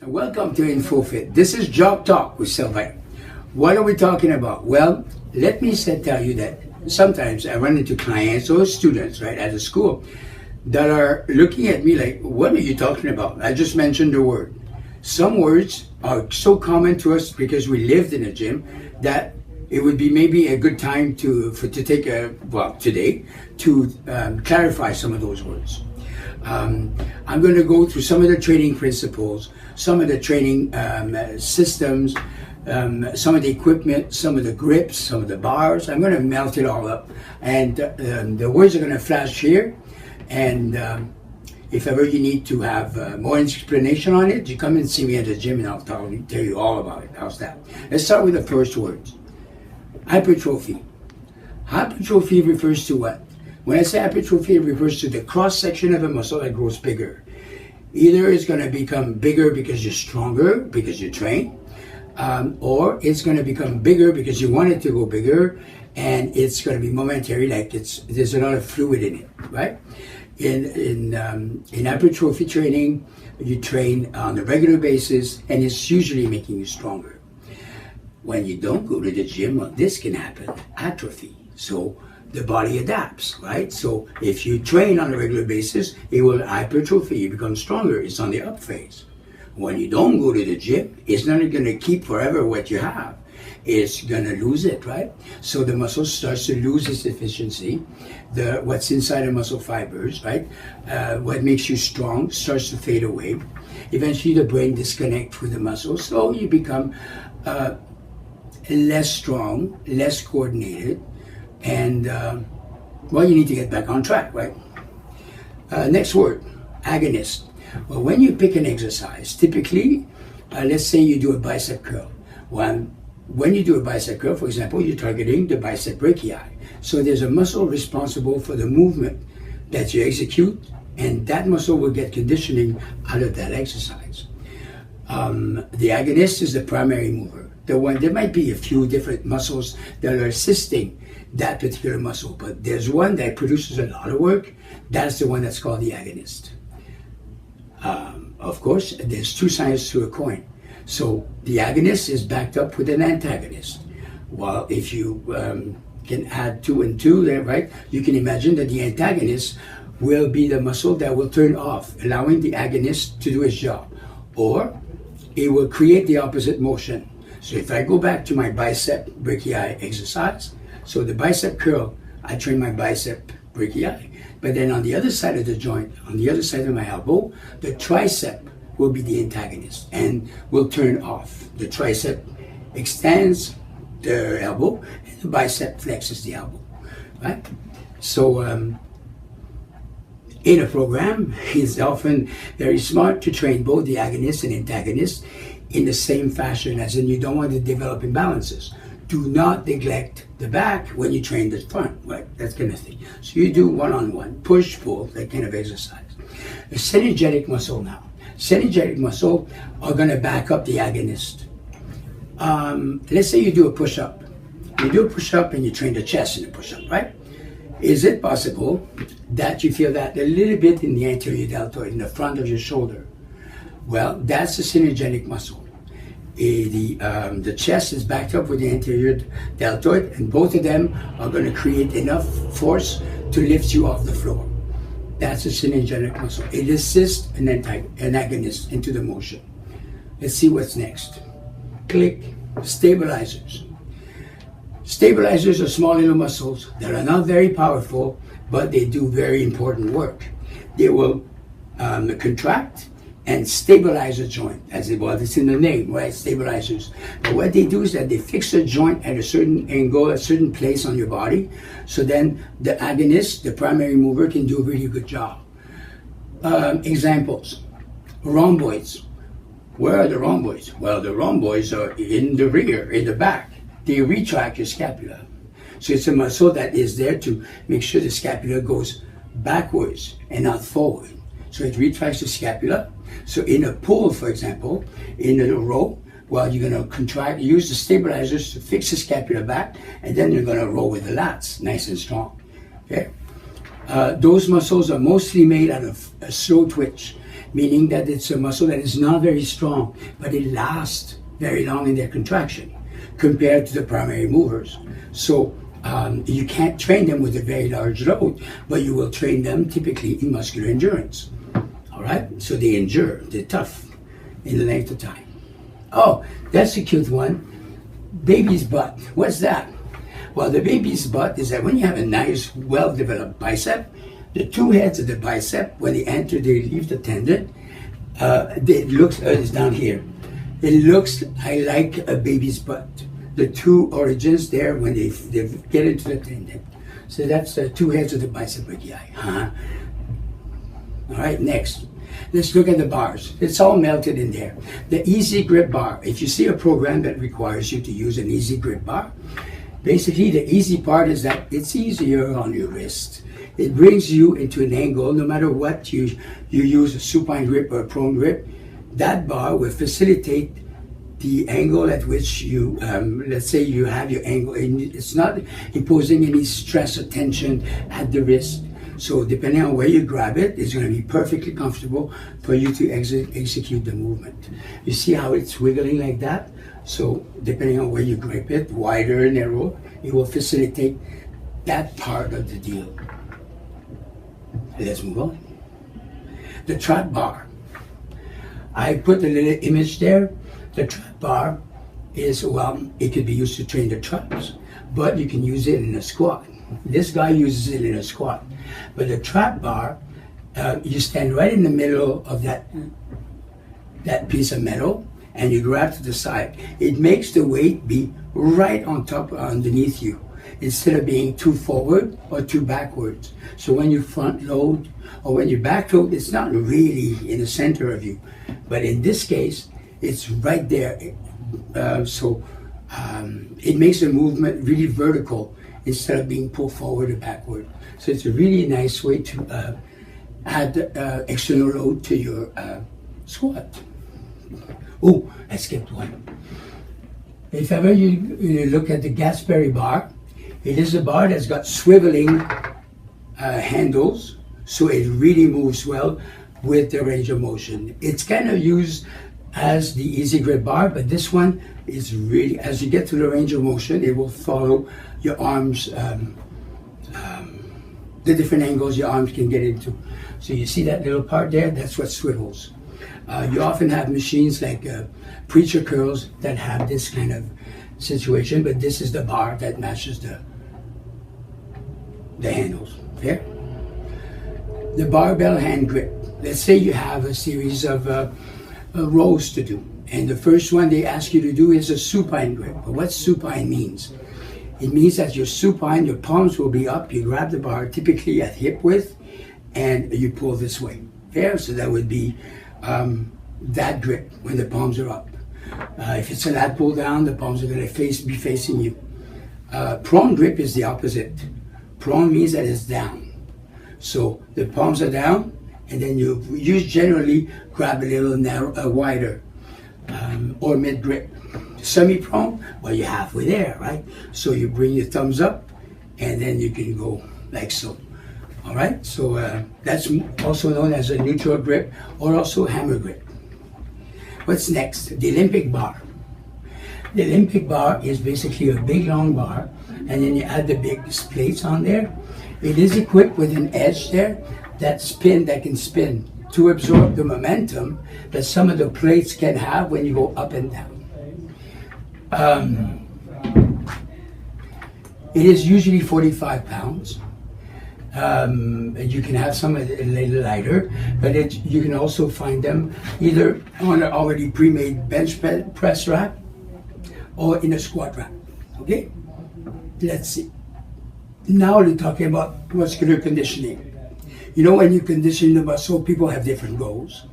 Welcome to Infofit. This is Job Talk with Sylvain. What are we talking about? Well, let me tell you that sometimes I run into clients or students, right, at a school that are looking at me like, what are you talking about? I just mentioned the word. Some words are so common to us because we lived in a gym that it would be maybe a good time to clarify some of those words. I'm going to go through some of the training principles, some of the training systems, some of the equipment, some of the grips, some of the bars. I'm going to melt it all up, and the words are going to flash here. And if ever you need to have more explanation on it, you come and see me at the gym, and I'll tell you all about it. How's that? Let's start with the first words. Hypertrophy. Hypertrophy refers to what? When I say hypertrophy, it refers to the cross-section of a muscle that grows bigger. Either it's going to become bigger because you're stronger, because you train, or it's going to become bigger because you want it to go bigger, and it's going to be momentary, like there's a lot of fluid in it, right? In hypertrophy training, you train on a regular basis, and it's usually making you stronger. When you don't go to the gym, well, this can happen, atrophy. So the body adapts, right? So if you train on a regular basis, it will hypertrophy, you become stronger. It's on the up phase. When you don't go to the gym, it's not going to keep forever what you have. It's going to lose it, right? So the muscle starts to lose its efficiency. What's inside the muscle fibers, right? What makes you strong starts to fade away. Eventually the brain disconnects with the muscle, so you become less strong, less coordinated, and you need to get back on track, right? Next word, agonist. Well, when you pick an exercise, typically, let's say you do a bicep curl. When you do a bicep curl, for example, you're targeting the bicep brachii. So there's a muscle responsible for the movement that you execute, and that muscle will get conditioning out of that exercise. The agonist is the primary mover. There might be a few different muscles that are assisting that particular muscle, but there's one that produces a lot of work. That's the one that's called the agonist. Of course, there's two sides to a coin. So the agonist is backed up with an antagonist. Well, if you can add 2 and 2 there, right, you can imagine that the antagonist will be the muscle that will turn off, allowing the agonist to do its job. Or it will create the opposite motion. So if I go back to my bicep brachii exercise, so the bicep curl, I train my bicep brachii, but then on the other side of the joint, on the other side of my elbow, the tricep will be the antagonist and will turn off. The tricep extends the elbow, and the bicep flexes the elbow, right? So in a program, it's often very smart to train both the agonist and antagonist in the same fashion, as in you don't want to develop imbalances. Do not neglect the back when you train the front, right? That kind of thing. So you do one-on-one, push, pull, that kind of exercise. A synergetic muscle now. Synergetic muscle are going to back up the agonist. Let's say you do a push-up. You do a push-up and you train the chest in a push-up, right? Is it possible that you feel that a little bit in the anterior deltoid, in the front of your shoulder? Well, that's the synergetic muscle. The chest is backed up with the anterior deltoid, and both of them are going to create enough force to lift you off the floor. That's a synergetic muscle. It assists an agonist into the motion. Let's see what's next. Click. Stabilizers. Stabilizers are small little muscles that are not very powerful, but they do very important work. They will contract and stabilize a joint, it's in the name, right? Stabilizers. But what they do is that they fix a joint at a certain angle, a certain place on your body, so then the agonist, the primary mover, can do a really good job. Examples. Rhomboids. Where are the rhomboids? Well, the rhomboids are in the rear, in the back. They retract your scapula. So it's a muscle that is there to make sure the scapula goes backwards and not forward. So it retracts the scapula. So in a pull, for example, in a row, well, you're going to use the stabilizers to fix the scapula back, and then you're going to roll with the lats, nice and strong. Okay. Those muscles are mostly made out of a slow twitch, meaning that it's a muscle that is not very strong, but it lasts very long in their contraction compared to the primary movers. So you can't train them with a very large load, but you will train them typically in muscular endurance. All right, so they endure, they're tough in the length of time. Oh, that's a cute one. Baby's butt. What's that? Well, the baby's butt is that when you have a nice, well-developed bicep, the two heads of the bicep, when they enter, they leave the tendon. It looks, it's down here. It looks like a baby's butt. The two origins there when they get into the tendon. So that's the two heads of the bicep brachii. All right, next. Let's look at the bars. It's all melted in there. The easy grip bar. If you see a program that requires you to use an easy grip bar, basically the easy part is that it's easier on your wrist. It brings you into an angle, no matter what you use, a supine grip or a prone grip. That bar will facilitate the angle at which you, let's say you have your angle, and it's not imposing any stress or tension at the wrist. So depending on where you grab it, it's going to be perfectly comfortable for you to execute the movement. You see how it's wiggling like that? So depending on where you grip it, wider or narrow, it will facilitate that part of the deal. Let's move on. The trap bar. I put a little image there. The trap bar is, well, it could be used to train the traps, but you can use it in a squat. This guy uses it in a squat. But the trap bar, you stand right in the middle of that piece of metal and you grab to the side. It makes the weight be right on top, underneath you, instead of being too forward or too backwards. So when you front load or when you back load, it's not really in the center of you. But in this case, it's right there. It makes the movement really vertical instead of being pulled forward or backward. So it's a really nice way to add external load to your squat. Oh, I skipped one. If ever you look at the Gasperi bar, it is a bar that's got swiveling handles, so it really moves well with the range of motion. It's kind of used as the easy grip bar, but this one is really, as you get to the range of motion, it will follow your arms, the different angles your arms can get into. So you see that little part there? That's what swivels. You often have machines like preacher curls that have this kind of situation, but this is the bar that matches the handles. Okay? The barbell hand grip. Let's say you have a series of rows to do, and the first one they ask you to do is a supine grip. But what supine means? It means that you're supine, your palms will be up, you grab the bar typically at hip width, and you pull this way. Okay? So that would be that grip when the palms are up. If it's a lat pull down, the palms are going to be facing you. Prone grip is the opposite. Prone means that it's down. So the palms are down, and then you generally grab a little wider or mid grip. Semi-prone, well, you're halfway there, right? So you bring your thumbs up, and then you can go like so. All right, so that's also known as a neutral grip or also hammer grip. What's next? The Olympic bar. The Olympic bar is basically a big long bar, and then you add the big plates on there. It is equipped with an edge there that can spin to absorb the momentum that some of the plates can have when you go up and down. It is usually 45 pounds. You can have some a little lighter, but you can also find them either on an already pre-made bench press rack or in a squat rack. Okay? Let's see. Now we're talking about muscular conditioning. You know, when you condition the muscle, people have different goals.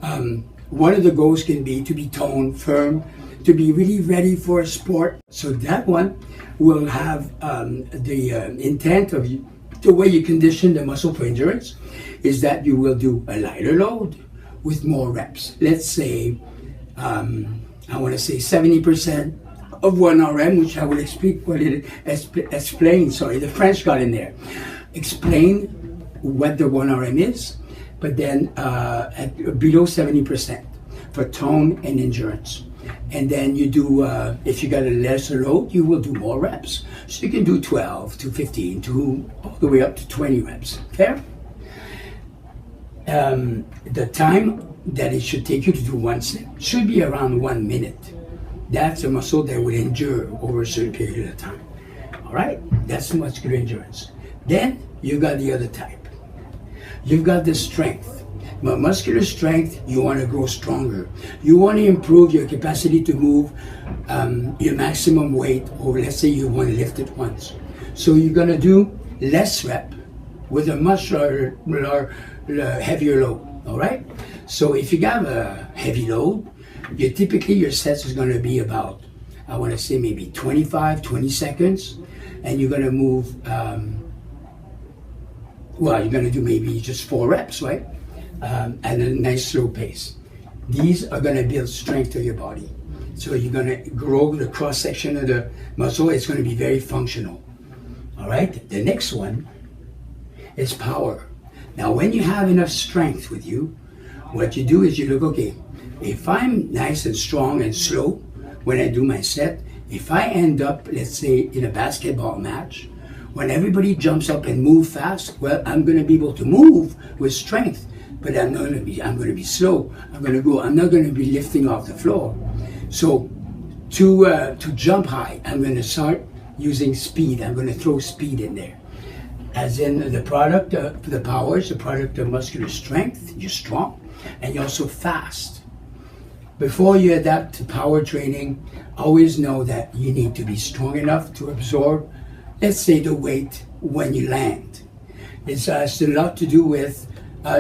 One of the goals can be to be toned, firm, to be really ready for a sport. So that one will have the intent of the way you condition the muscle for endurance is that you will do a lighter load with more reps. Let's say, I want to say 70% of 1 RM, which I will explain, the French got in there. Explain what the 1RM is, but then at below 70% for tone and endurance. And then you do, if you got a lesser load, you will do more reps. So you can do 12 to 15 to all the way up to 20 reps. Fair? The time that it should take you to do one set should be around 1 minute. That's a muscle that will endure over a certain period of time. All right? That's muscular endurance. Then you got the other type. You've got the strength. But muscular strength, you want to grow stronger. You want to improve your capacity to move your maximum weight, or let's say you want to lift it once. So you're going to do less rep with a much heavier load, all right? So if you have a heavy load, typically your sets is going to be about, I want to say maybe 25, 20 seconds, and you're going to move, you're going to do maybe just 4 reps, right? At a nice slow pace. These are going to build strength to your body. So you're going to grow the cross section of the muscle. It's going to be very functional. All right. The next one is power. Now, when you have enough strength with you, what you do is you look, okay, if I'm nice and strong and slow when I do my set, if I end up, let's say, in a basketball match, when everybody jumps up and move fast, well, I'm going to be able to move with strength. But I'm going to be slow. I'm not going to be lifting off the floor. So to jump high, I'm going to start using speed. I'm going to throw speed in there. As in the product of the power is the product of muscular strength. You're strong and you're also fast. Before you adapt to power training, always know that you need to be strong enough to absorb, let's say, the weight when you land. It has a lot to do with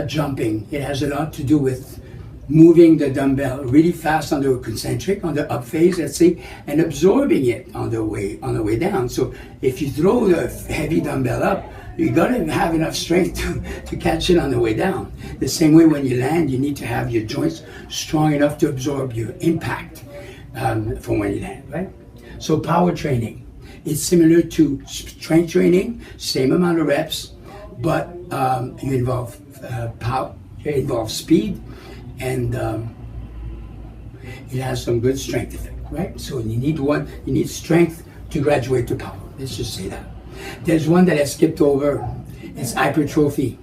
jumping. It has a lot to do with moving the dumbbell really fast on the concentric, on the up phase, let's say, and absorbing it on the way down. So if you throw the heavy dumbbell up, you got to have enough strength to catch it on the way down. The same way when you land, you need to have your joints strong enough to absorb your impact from when you land, right? So power training is similar to strength training, same amount of reps, but you involve power, it involves speed, and it has some good strength effect, right? So you need strength to graduate to power. Let's just say that. There's one that I skipped over. It's hypertrophy.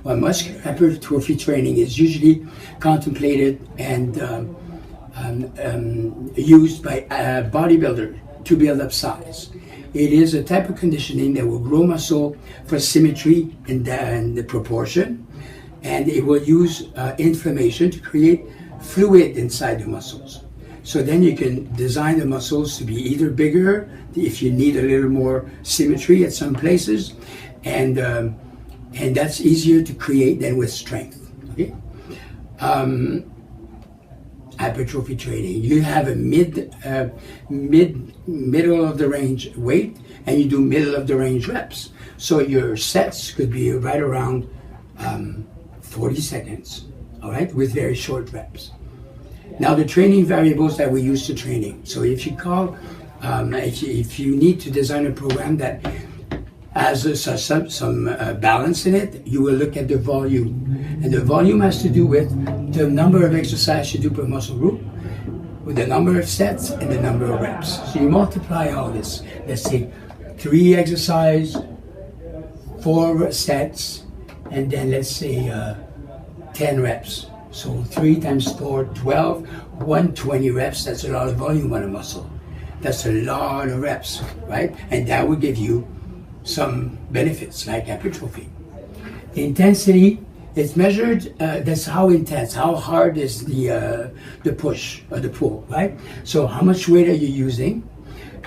Well, muscular hypertrophy training is usually contemplated and used by a bodybuilder to build up size. It is a type of conditioning that will grow muscle for symmetry and the proportion, and it will use inflammation to create fluid inside the muscles. So then you can design the muscles to be either bigger if you need a little more symmetry at some places, and that's easier to create than with strength. Okay. Hypertrophy training. You have a middle of the range weight, and you do middle of the range reps. So your sets could be right around 40 seconds, all right, with very short reps. Now the training variables that we use to training. So if you call, if you need to design a program that has some balance in it, you will look at the volume. And the volume has to do with the number of exercises you do per muscle group, with the number of sets and the number of reps. So you multiply all this. Let's say 3 exercises, 4 sets, and then let's say 10 reps. So 3 times 4, 12, 120 reps. That's a lot of volume on a muscle. That's a lot of reps, right? And that will give you some benefits like hypertrophy. Intensity, it's measured, that's how intense, how hard is the push or the pull, right? So how much weight are you using?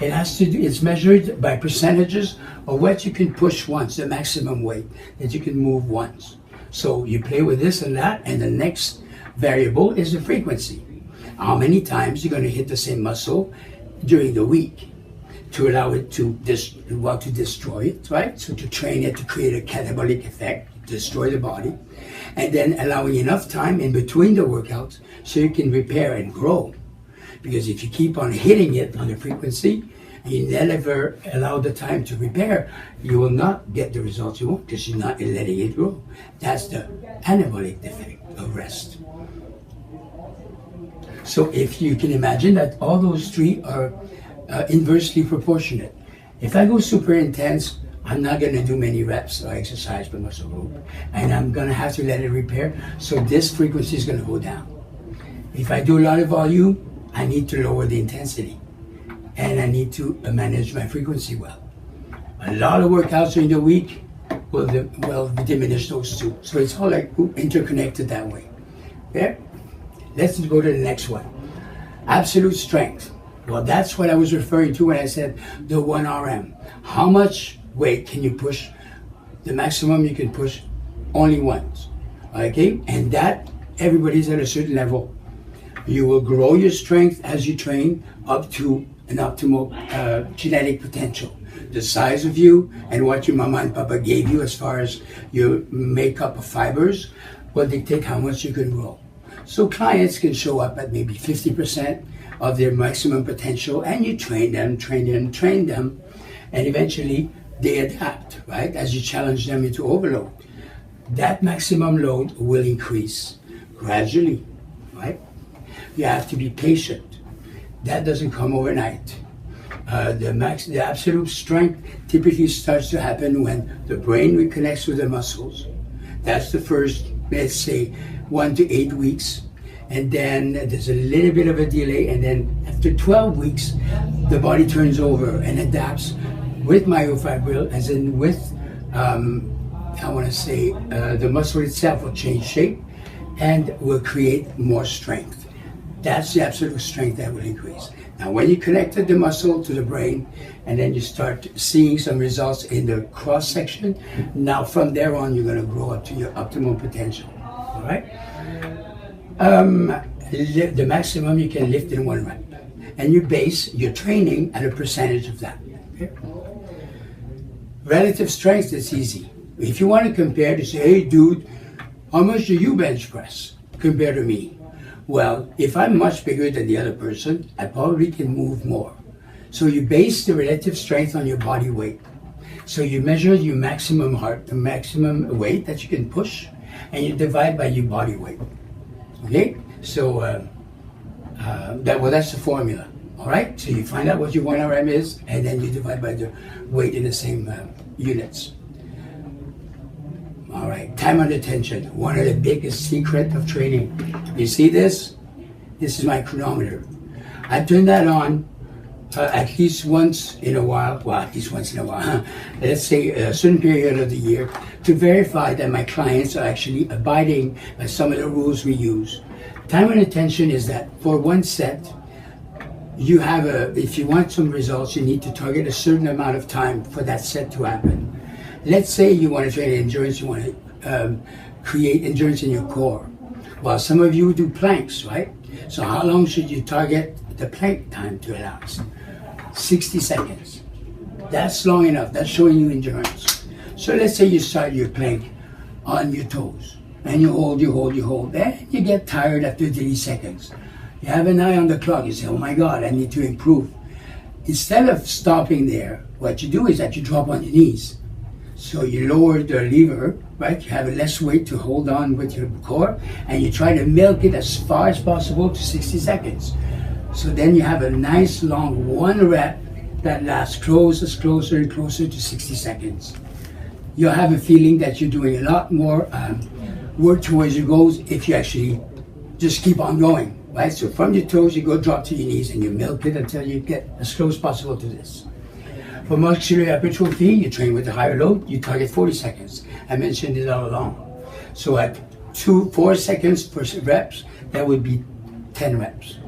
It has to do, it's measured by percentages of what you can push once, the maximum weight that you can move once. So you play with this and that, and the next variable is the frequency. How many times you're going to hit the same muscle during the week to allow it to destroy it, right? So to train it to create a catabolic effect, destroy the body, and then allowing enough time in between the workouts so you can repair and grow. Because if you keep on hitting it on the frequency you never allow the time to repair, you will not get the results you want because you're not letting it grow. That's the anabolic effect of rest. So if you can imagine that all those three are inversely proportionate. If I go super intense, I'm not going to do many reps or exercise per muscle group, and I'm going to have to let it repair, so this frequency is going to go down. If I do a lot of volume, I need to lower the intensity, and I need to manage my frequency well. A lot of workouts during the week will diminish those two. So it's all like interconnected that way. Okay? Let's go to the next one. Absolute strength. Well, that's what I was referring to when I said the 1 RM. How much weight can you push? The maximum you can push only once. Okay? And that, everybody's at a certain level. You will grow your strength as you train up to an optimal genetic potential. The size of you and what your mama and papa gave you as far as your makeup of fibers will dictate how much you can grow. So clients can show up at maybe 50% of their maximum potential, and you train them, and eventually they adapt, right? As you challenge them into overload. That maximum load will increase gradually, right? You have to be patient. That doesn't come overnight. The absolute strength typically starts to happen when the brain reconnects with the muscles. That's the first, let's say, 1 to 8 weeks. And then there's a little bit of a delay. And then after 12 weeks, the body turns over and adapts with myofibril, as in with, the muscle itself will change shape and will create more strength. That's the absolute strength that will increase. Now, when you connected the muscle to the brain, and then you start seeing some results in the cross section, now from there on, you're going to grow up to your optimal potential. All right? The maximum you can lift in 1 rep, and you base your training at a percentage of that. Okay? Relative strength is easy. If you want to compare to say, hey, dude, how much do you bench press compared to me? Well, if I'm much bigger than the other person, I probably can move more. So you base the relative strength on your body weight. So you measure your maximum the maximum weight that you can push, and you divide by your body weight. Okay? So that's the formula. All right? So you find out what your 1 RM is, and then you divide by the weight in the same units. All right, time under tension, one of the biggest secrets of training. You see this? This is my chronometer. I turn that on at least once in a while, let's say a certain period of the year, to verify that my clients are actually abiding by some of the rules we use. Time under tension is that for one set, you have if you want some results, you need to target a certain amount of time for that set to happen. Let's say you want to train endurance, you want to create endurance in your core. Well, some of you do planks, right? So how long should you target the plank time to elapse? 60 seconds. That's long enough. That's showing you endurance. So let's say you start your plank on your toes, and you hold, and you get tired after 30 seconds. You have an eye on the clock. You say, oh my God, I need to improve. Instead of stopping there, what you do is that you drop on your knees. So you lower the lever, right? You have less weight to hold on with your core, and you try to milk it as far as possible to 60 seconds. So then you have a nice long 1 rep that lasts closer and closer to 60 seconds. You'll have a feeling that you're doing a lot more work towards your goals if you actually just keep on going, right? So from your toes, you go drop to your knees, and you milk it until you get as close as possible to this. For muscular hypertrophy, you train with a higher load, you target 40 seconds. I mentioned it all along. So at 4 seconds per reps, that would be 10 reps.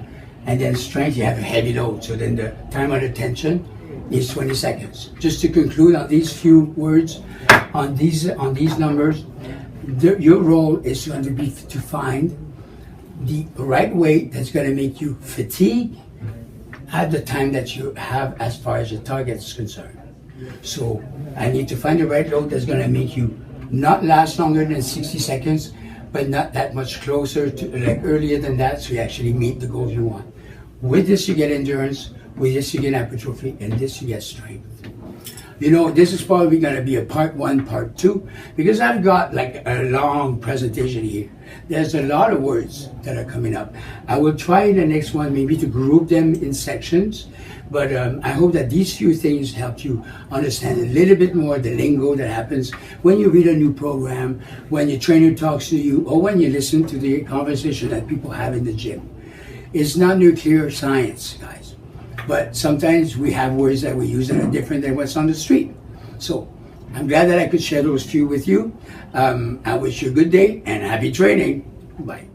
And then strength, you have a heavy load. So then the time under tension is 20 seconds. Just to conclude on these few words, on these numbers, your role is going to be to find the right weight that's going to make you fatigue at the time that you have as far as your target is concerned. So I need to find the right load that's going to make you not last longer than 60 seconds, but not that much closer to, like earlier than that, so you actually meet the goals you want. With this, you get endurance. With this you get hypertrophy, and this you get strength. You know, this is probably going to be a part 1, part 2, because I've got like a long presentation here. There's a lot of words that are coming up. I will try the next one maybe to group them in sections, but I hope that these few things help you understand a little bit more the lingo that happens when you read a new program, when your trainer talks to you, or when you listen to the conversation that people have in the gym. It's not nuclear science, guys. But sometimes we have words that we use that are different than what's on the street. So I'm glad that I could share those few with you. I wish you a good day and happy training. Bye.